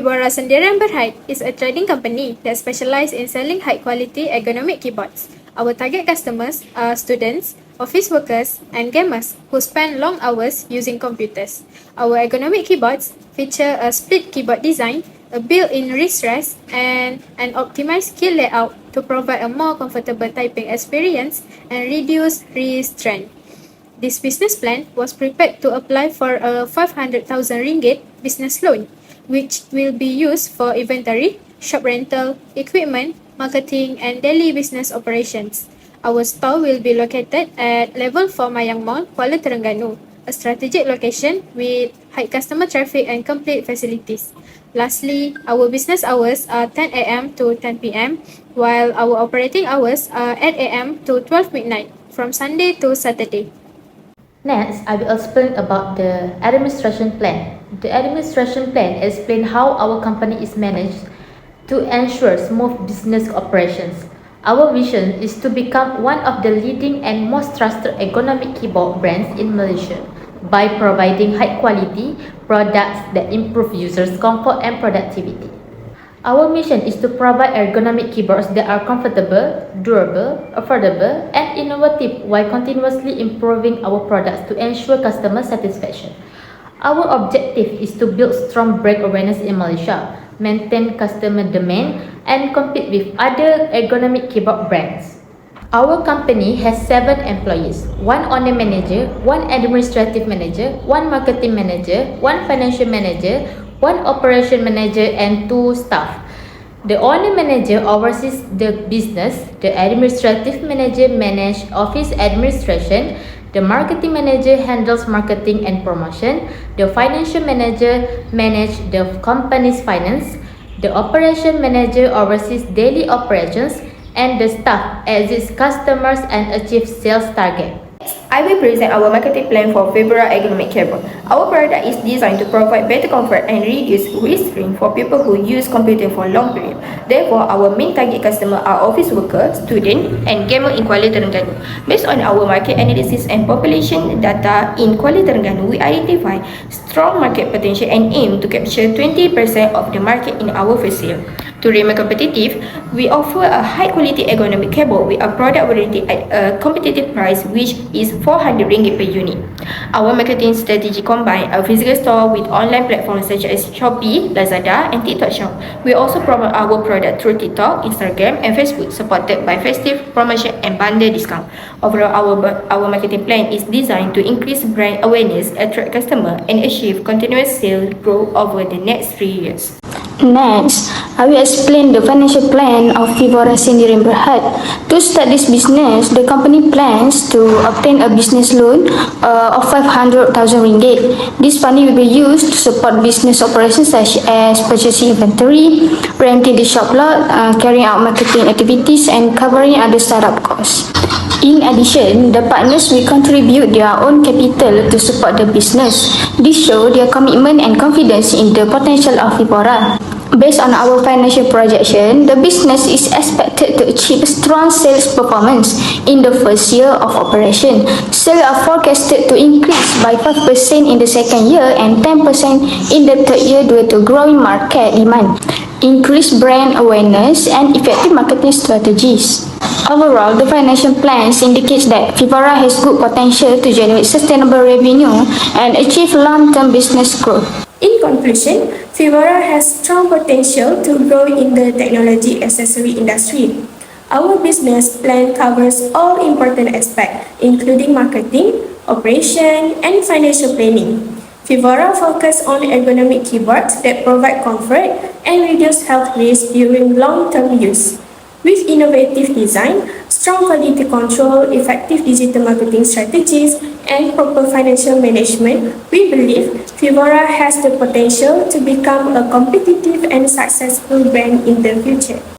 Fibora Sendirian Berhad is a trading company that specializes in selling high-quality ergonomic keyboards. Our target customers are students, office workers, and gamers who spend long hours using computers. Our ergonomic keyboards feature a split keyboard design, a built-in wrist rest, and an optimized key layout to provide a more comfortable typing experience and reduce wrist strain. This business plan was prepared to apply for a 500,000 ringgit business loan, which will be used for inventory, shop rental, equipment, marketing, and daily business operations. Our store will be located at Level 4 Mayang Mall, Kuala Terengganu, a strategic location with high customer traffic and complete facilities. Lastly, our business hours are 10 a.m. to 10 p.m., while our operating hours are 8 a.m. to 12 midnight, from Sunday to Saturday. Next, I will explain about the administration plan. The administration plan explains how our company is managed to ensure smooth business operations. Our vision is to become one of the leading and most trusted ergonomic keyboard brands in Malaysia by providing high-quality products that improve users' comfort and productivity. Our mission is to provide ergonomic keyboards that are comfortable, durable, affordable, and innovative while continuously improving our products to ensure customer satisfaction. Our objective is to build strong brand awareness in Malaysia, maintain customer demand, and compete with other ergonomic keyboard brands. Our company has 7 employees, 1 owner manager, 1 administrative manager, 1 marketing manager, 1 financial manager, 1 operation manager, and 2 staff. The owner manager oversees the business, the administrative manager manages office administration, the marketing manager handles marketing and promotion, the financial manager manages the company's finance, the operation manager oversees daily operations, and the staff assists customers and achieves sales target. I will present our marketing plan for Fibora Ergonomic Keyboard. Our product is designed to provide better comfort and reduce wrist strain for people who use computer for long period. Therefore, our main target customer are office workers, students, and gamers in Kuala Terengganu. Based on our market analysis and population data in Kuala Terengganu, we identify strong market potential and aim to capture 20% of the market in our first year. To remain competitive, we offer a high-quality ergonomic keyboard with a product warranty at a competitive price, which is 400 ringgit per unit. Our marketing strategy combines a physical store with online platforms such as Shopee, Lazada, and TikTok Shop. We also promote our product through TikTok, Instagram, and Facebook, supported by festive promotion and bundle discount. Overall, our marketing plan is designed to increase brand awareness, attract customers, and achieve continuous sales growth over the next 3 years. Next, I will explain the financial plan of Fibora Sendirian Berhad. To start this business, the company plans to obtain a business loan of 500,000 ringgit. This money will be used to support business operations such as purchasing inventory, renting the shop lot, carrying out marketing activities, and covering other startup costs. In addition, the partners will contribute their own capital to support the business. This shows their commitment and confidence in the potential of Fibora. Based on our financial projection, the business is expected to achieve strong sales performance in the first year of operation. Sales are forecasted to increase by 5% in the second year and 10% in the third year due to growing market demand, increased brand awareness, and effective marketing strategies. Overall, the financial plans indicates that Fibora has good potential to generate sustainable revenue and achieve long-term business growth. In conclusion, Fibora has strong potential to grow in the technology accessory industry. Our business plan covers all important aspects, including marketing, operation, and financial planning. Fibora focuses on ergonomic keyboards that provide comfort and reduce health risks during long-term use. With innovative design, strong quality control, effective digital marketing strategies, and proper financial management, we believe Fibora has the potential to become a competitive and successful brand in the future.